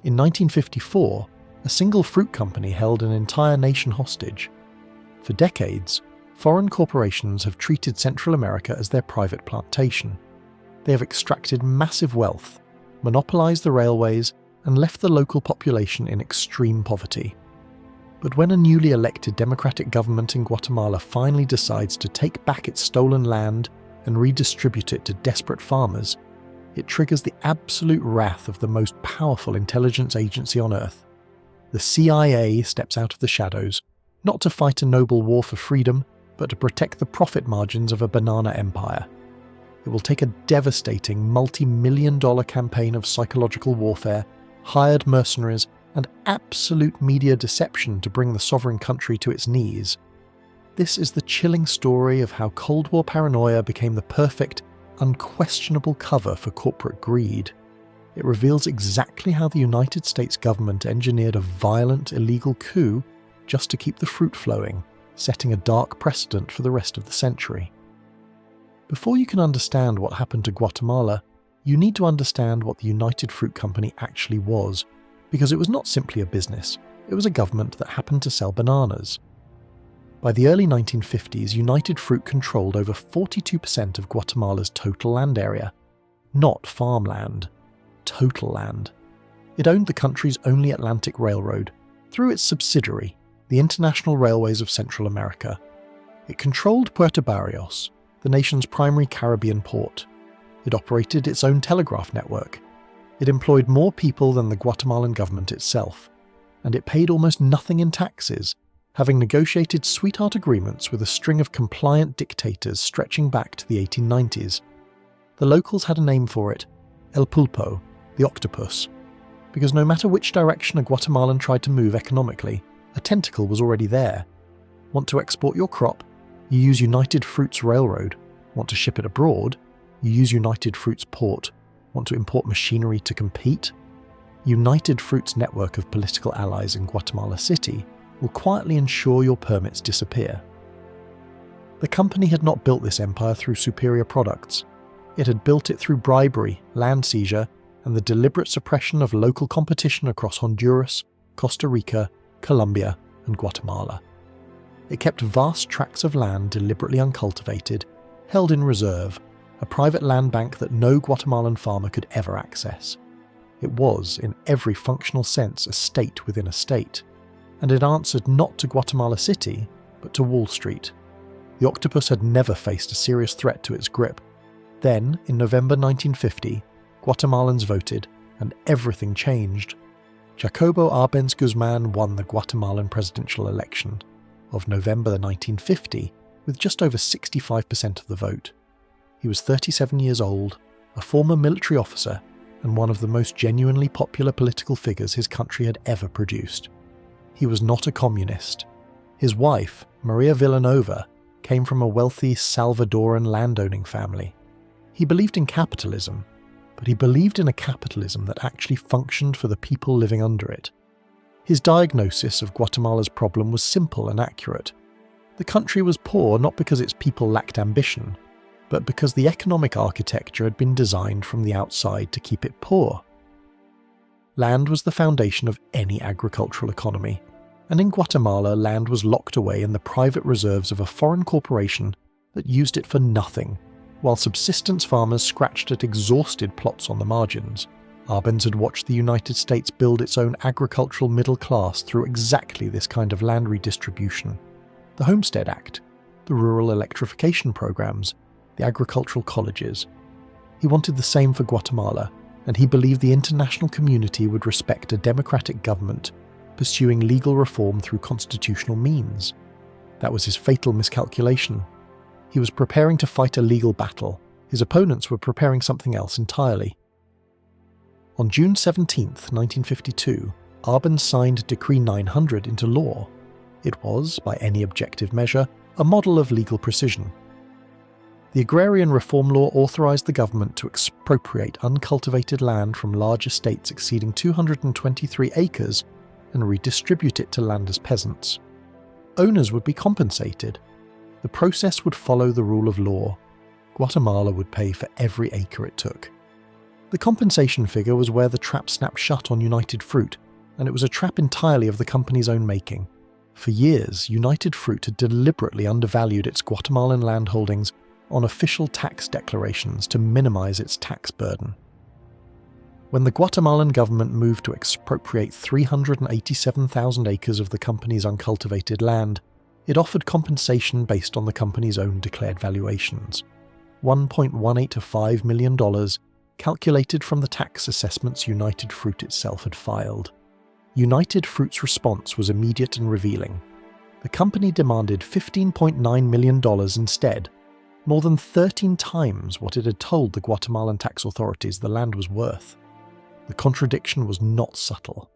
In 1954, a single fruit company held an entire nation hostage. For decades, foreign corporations have treated Central America as their private plantation. They have extracted massive wealth, monopolized the railways, and left the local population in extreme poverty. But when a newly elected democratic government in Guatemala finally decides to take back its stolen land and redistribute it to desperate farmers, it triggers the absolute wrath of the most powerful intelligence agency on Earth. The CIA steps out of the shadows, not to fight a noble war for freedom, but to protect the profit margins of a banana empire. It will take a devastating multi-million-dollar campaign of psychological warfare, hired mercenaries, and absolute media deception to bring the sovereign country to its knees. This is the chilling story of how Cold War paranoia became the perfect, unquestionable cover for corporate greed. It reveals exactly how the United States government engineered a violent, illegal coup just to keep the fruit flowing, setting a dark precedent for the rest of the century. Before you can understand what happened to Guatemala, you need to understand what the United Fruit Company actually was, because it was not simply a business, it was a government that happened to sell bananas. By the early 1950s, United Fruit controlled over 42% of Guatemala's total land area. Not farmland, total land. It owned the country's only Atlantic railroad, through its subsidiary, the International Railways of Central America. It controlled Puerto Barrios, the nation's primary Caribbean port. It operated its own telegraph network. It employed more people than the Guatemalan government itself, and it paid almost nothing in taxes, having negotiated sweetheart agreements with a string of compliant dictators stretching back to the 1890s. The locals had a name for it, El Pulpo, the octopus, because no matter which direction a Guatemalan tried to move economically, a tentacle was already there. Want to export your crop? You use United Fruit's railroad. Want to ship it abroad? You use United Fruit's port. Want to import machinery to compete? United Fruit's network of political allies in Guatemala City will quietly ensure your permits disappear. The company had not built this empire through superior products. It had built it through bribery, land seizure, and the deliberate suppression of local competition across Honduras, Costa Rica, Colombia, and Guatemala. It kept vast tracts of land deliberately uncultivated, held in reserve, a private land bank that no Guatemalan farmer could ever access. It was, in every functional sense, a state within a state, and it answered not to Guatemala City, but to Wall Street. The octopus had never faced a serious threat to its grip. Then, in November 1950, Guatemalans voted, and everything changed. Jacobo Arbenz Guzman won the Guatemalan presidential election of November 1950 with just over 65% of the vote. He was 37 years old, a former military officer, and one of the most genuinely popular political figures his country had ever produced. He was not a communist. His wife, Maria Villanova, came from a wealthy Salvadoran landowning family. He believed in capitalism, but he believed in a capitalism that actually functioned for the people living under it. His diagnosis of Guatemala's problem was simple and accurate. The country was poor not because its people lacked ambition, but because the economic architecture had been designed from the outside to keep it poor. Land was the foundation of any agricultural economy, and in Guatemala land was locked away in the private reserves of a foreign corporation that used it for nothing, while subsistence farmers scratched at exhausted plots on the margins. Arbenz had watched the United States build its own agricultural middle class through exactly this kind of land redistribution. The Homestead Act, the rural electrification programs, the agricultural colleges. He wanted the same for Guatemala, and he believed the international community would respect a democratic government pursuing legal reform through constitutional means. That was his fatal miscalculation. He was preparing to fight a legal battle. His opponents were preparing something else entirely. On June 17, 1952, Arbenz signed Decree 900 into law. It was, by any objective measure, a model of legal precision. The Agrarian Reform Law authorized the government to expropriate uncultivated land from large estates exceeding 223 acres and redistribute it to landers' peasants. Owners would be compensated. The process would follow the rule of law. Guatemala would pay for every acre it took. The compensation figure was where the trap snapped shut on United Fruit, and it was a trap entirely of the company's own making. For years, United Fruit had deliberately undervalued its Guatemalan land holdings on official tax declarations to minimize its tax burden. When the Guatemalan government moved to expropriate 387,000 acres of the company's uncultivated land, it offered compensation based on the company's own declared valuations. $1.185 million, calculated from the tax assessments United Fruit itself had filed. United Fruit's response was immediate and revealing. The company demanded $15.9 million instead, more than 13 times what it had told the Guatemalan tax authorities the land was worth. The contradiction was not subtle.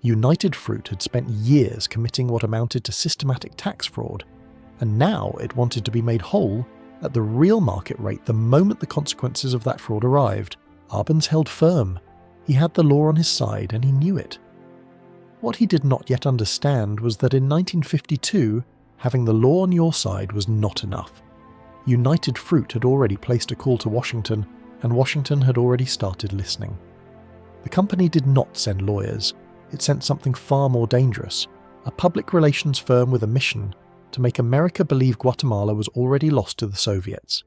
United Fruit had spent years committing what amounted to systematic tax fraud, and now it wanted to be made whole at the real market rate the moment the consequences of that fraud arrived. Arbenz held firm. He had the law on his side, and he knew it. What he did not yet understand was that in 1952, having the law on your side was not enough. United Fruit had already placed a call to Washington, and Washington had already started listening. The company did not send lawyers. It sent something far more dangerous, a public relations firm with a mission to make America believe Guatemala was already lost to the Soviets.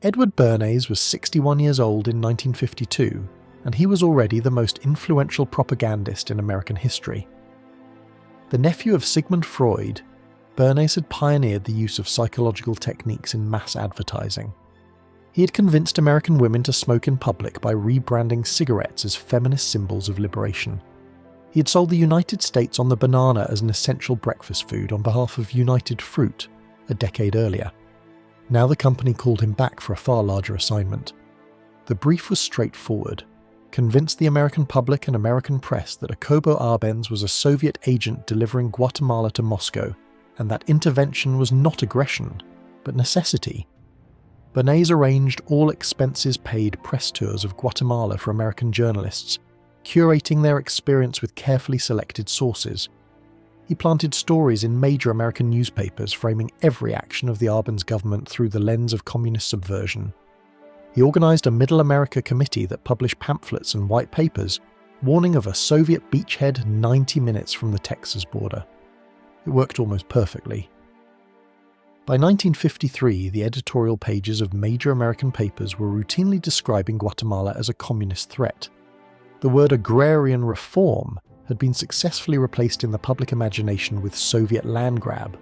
Edward Bernays was 61 years old in 1952, and he was already the most influential propagandist in American history. The nephew of Sigmund Freud, Bernays had pioneered the use of psychological techniques in mass advertising. He had convinced American women to smoke in public by rebranding cigarettes as feminist symbols of liberation. He had sold the United States on the banana as an essential breakfast food on behalf of United Fruit a decade earlier. Now the company called him back for a far larger assignment. The brief was straightforward: convince the American public and American press that Jacobo Arbenz was a Soviet agent delivering Guatemala to Moscow, and that intervention was not aggression, but necessity. Bernays arranged all expenses-paid press tours of Guatemala for American journalists, curating their experience with carefully selected sources. He planted stories in major American newspapers framing every action of the Arbenz government through the lens of communist subversion. He organized a Middle America committee that published pamphlets and white papers warning of a Soviet beachhead 90 minutes from the Texas border. It worked almost perfectly. By 1953, the editorial pages of major American papers were routinely describing Guatemala as a communist threat. The word agrarian reform had been successfully replaced in the public imagination with Soviet land grab.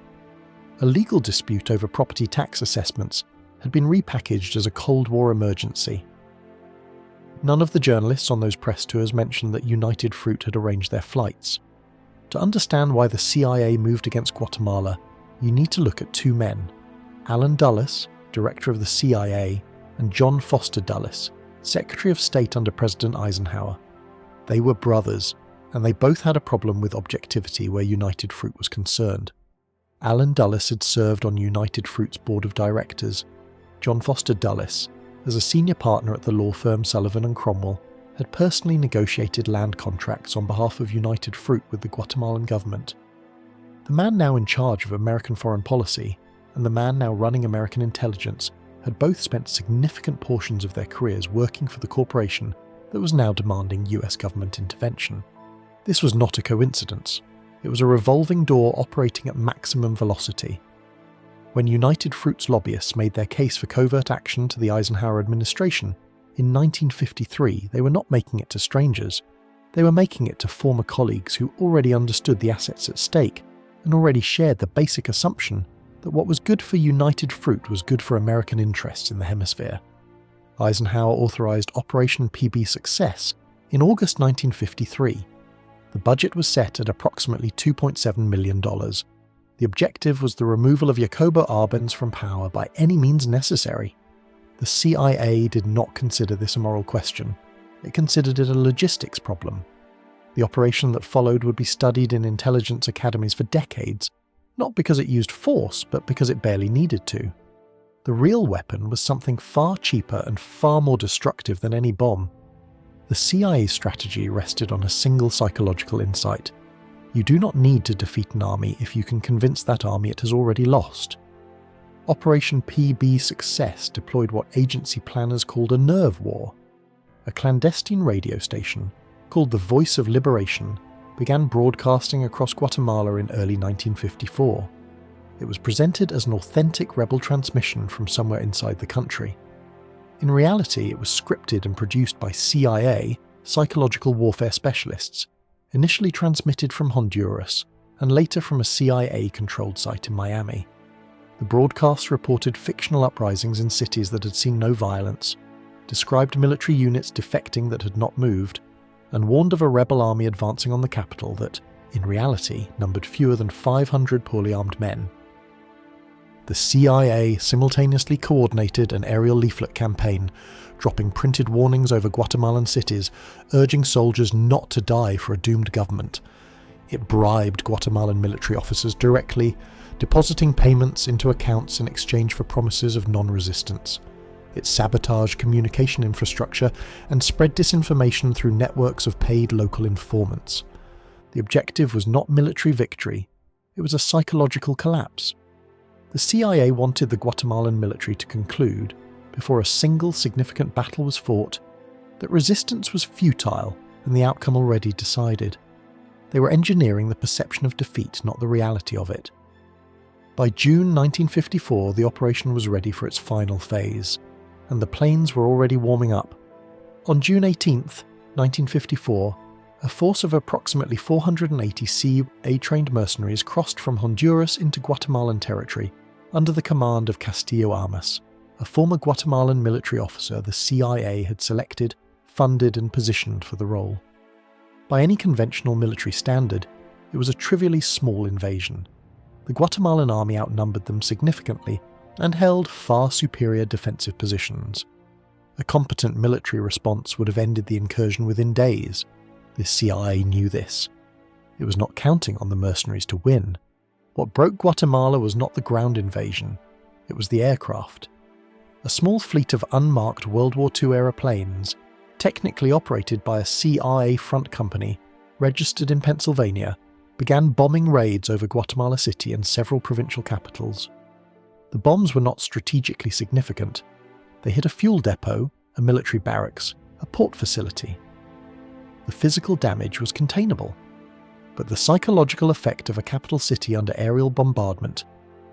A legal dispute over property tax assessments had been repackaged as a Cold War emergency. None of the journalists on those press tours mentioned that United Fruit had arranged their flights. To understand why the CIA moved against Guatemala, you need to look at two men: Allen Dulles, director of the CIA, and John Foster Dulles, Secretary of State under President Eisenhower. They were brothers, and they both had a problem with objectivity where United Fruit was concerned. Allen Dulles had served on United Fruit's board of directors. John Foster Dulles, as a senior partner at the law firm Sullivan & Cromwell, had personally negotiated land contracts on behalf of United Fruit with the Guatemalan government. The man now in charge of American foreign policy and the man now running American intelligence had both spent significant portions of their careers working for the corporation that was now demanding US government intervention. This was not a coincidence. It was a revolving door operating at maximum velocity. When United Fruit's lobbyists made their case for covert action to the Eisenhower administration in 1953, they were not making it to strangers. They were making it to former colleagues who already understood the assets at stake and already shared the basic assumption that what was good for United Fruit was good for American interests in the hemisphere. Eisenhower authorized Operation PB Success in August 1953. The budget was set at approximately $2.7 million. The objective was the removal of Jacobo Arbenz from power by any means necessary. The CIA did not consider this a moral question. It considered it a logistics problem. The operation that followed would be studied in intelligence academies for decades, not because it used force, but because it barely needed to. The real weapon was something far cheaper and far more destructive than any bomb. The CIA strategy rested on a single psychological insight. You do not need to defeat an army if you can convince that army it has already lost. Operation PB Success deployed what agency planners called a nerve war. a clandestine radio station called the Voice of Liberation began broadcasting across Guatemala in early 1954. It was presented as an authentic rebel transmission from somewhere inside the country. In reality, it was scripted and produced by CIA, psychological warfare specialists, initially transmitted from Honduras and later from a CIA-controlled site in Miami. The broadcasts reported fictional uprisings in cities that had seen no violence, described military units defecting that had not moved, and warned of a rebel army advancing on the capital that, in reality, numbered fewer than 500 poorly armed men. The CIA simultaneously coordinated an aerial leaflet campaign, dropping printed warnings over Guatemalan cities, urging soldiers not to die for a doomed government. It bribed Guatemalan military officers directly, depositing payments into accounts in exchange for promises of non-resistance. It sabotaged communication infrastructure and spread disinformation through networks of paid local informants. The objective was not military victory, it was a psychological collapse. The CIA wanted the Guatemalan military to conclude, before a single significant battle was fought, that resistance was futile and the outcome already decided. They were engineering the perception of defeat, not the reality of it. By June 1954, the operation was ready for its final phase, and the planes were already warming up. On June 18, 1954, a force of approximately 480 CIA-trained mercenaries crossed from Honduras into Guatemalan territory under the command of Castillo Armas, a former Guatemalan military officer the CIA had selected, funded and positioned for the role. By any conventional military standard, it was a trivially small invasion. The Guatemalan army outnumbered them significantly and held far superior defensive positions. A competent military response would have ended the incursion within days. The CIA knew this. It was not counting on the mercenaries to win. What broke Guatemala was not the ground invasion, it was the aircraft. A small fleet of unmarked World War II-era planes, technically operated by a CIA front company, registered in Pennsylvania, began bombing raids over Guatemala City and several provincial capitals. The bombs were not strategically significant. They hit a fuel depot, a military barracks, a port facility. The physical damage was containable, but the psychological effect of a capital city under aerial bombardment,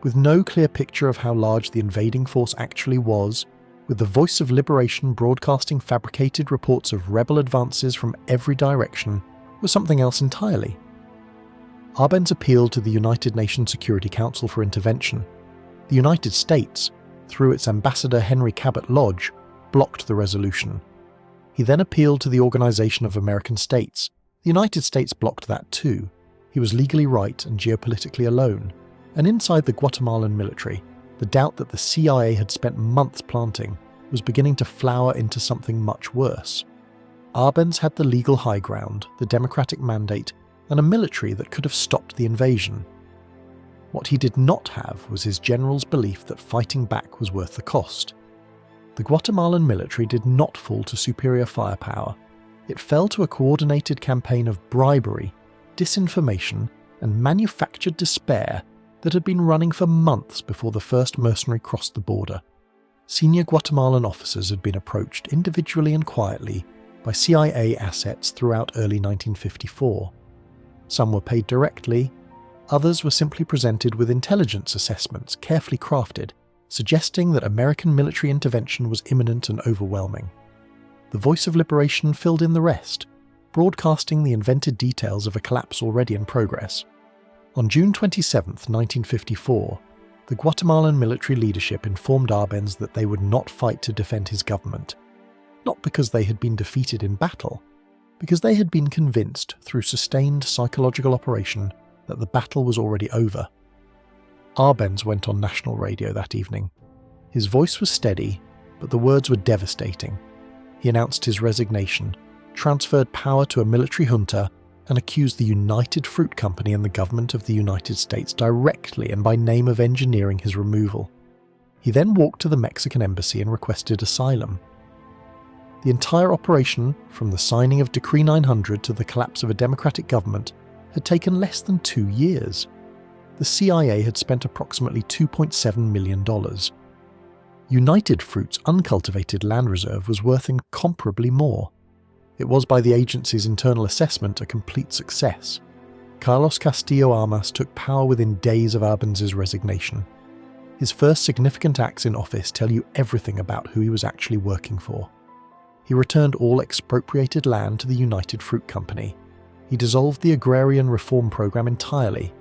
with no clear picture of how large the invading force actually was, with the Voice of Liberation broadcasting fabricated reports of rebel advances from every direction, was something else entirely. Arbenz appealed to the United Nations Security Council for intervention. The United States, through its ambassador Henry Cabot Lodge, blocked the resolution. He then appealed to the Organization of American States. The United States blocked that too. He was legally right and geopolitically alone. And inside the Guatemalan military, the doubt that the CIA had spent months planting was beginning to flower into something much worse. Arbenz had the legal high ground, the democratic mandate, and a military that could have stopped the invasion. What he did not have was his general's belief that fighting back was worth the cost. The Guatemalan military did not fall to superior firepower. It fell to a coordinated campaign of bribery, disinformation, and manufactured despair that had been running for months before the first mercenary crossed the border. Senior Guatemalan officers had been approached individually and quietly by CIA assets throughout early 1954. Some were paid directly, others were simply presented with intelligence assessments carefully crafted, suggesting that American military intervention was imminent and overwhelming. The Voice of Liberation filled in the rest, broadcasting the invented details of a collapse already in progress. On June 27, 1954, the Guatemalan military leadership informed Arbenz that they would not fight to defend his government, not because they had been defeated in battle, because they had been convinced through sustained psychological operation that the battle was already over. Arbenz went on national radio that evening. His voice was steady, but the words were devastating. He announced his resignation, transferred power to a military junta, and accused the United Fruit Company and the government of the United States directly and by name of engineering his removal. He then walked to the Mexican embassy and requested asylum. The entire operation, from the signing of Decree 900 to the collapse of a democratic government, had taken less than 2 years. The CIA had spent approximately $2.7 million. United Fruit's uncultivated land reserve was worth incomparably more. It was, by the agency's internal assessment, a complete success. Carlos Castillo Armas took power within days of Arbenz' resignation. His first significant acts in office tell you everything about who he was actually working for. He returned all expropriated land to the United Fruit Company. He dissolved the agrarian reform program entirely.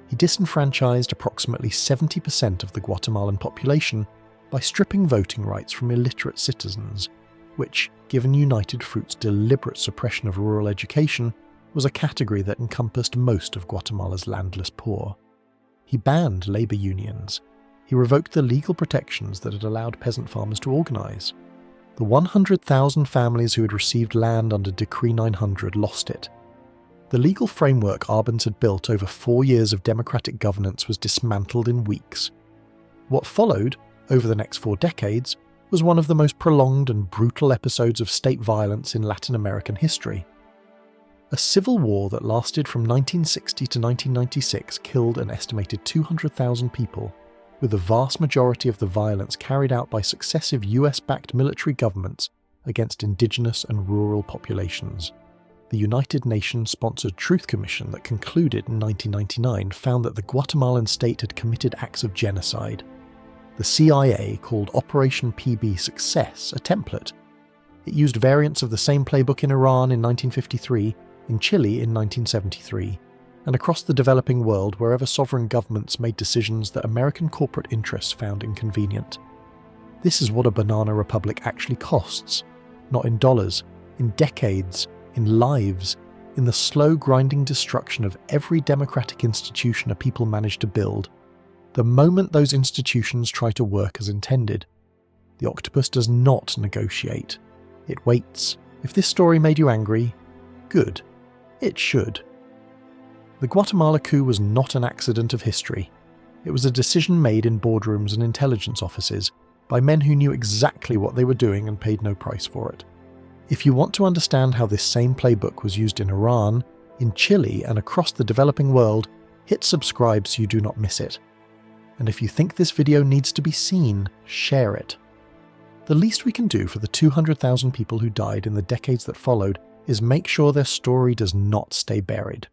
He disenfranchised approximately 70% of the Guatemalan population by stripping voting rights from illiterate citizens, which, given United Fruit's deliberate suppression of rural education, was a category that encompassed most of Guatemala's landless poor. He banned labour unions. He revoked the legal protections that had allowed peasant farmers to organise. The 100,000 families who had received land under Decree 900 lost it. The legal framework Arbenz had built over 4 years of democratic governance was dismantled in weeks. What followed, over the next 4 decades, was one of the most prolonged and brutal episodes of state violence in Latin American history. A civil war that lasted from 1960 to 1996 killed an estimated 200,000 people, with the vast majority of the violence carried out by successive US-backed military governments against indigenous and rural populations. The United Nations-sponsored Truth Commission that concluded in 1999 found that the Guatemalan state had committed acts of genocide. The CIA called Operation PB Success a template. It used variants of the same playbook in Iran in 1953, in Chile in 1973, and across the developing world wherever sovereign governments made decisions that American corporate interests found inconvenient. This is what a banana republic actually costs, not in dollars, in decades, in lives, in the slow grinding destruction of every democratic institution a people manage to build. The moment those institutions try to work as intended, the octopus does not negotiate. It waits. If this story made you angry, good. It should. The Guatemala coup was not an accident of history. It was a decision made in boardrooms and intelligence offices by men who knew exactly what they were doing and paid no price for it. If you want to understand how this same playbook was used in Iran, in Chile, and across the developing world, hit subscribe so you do not miss it. And if you think this video needs to be seen, share it. The least we can do for the 200,000 people who died in the decades that followed is make sure their story does not stay buried.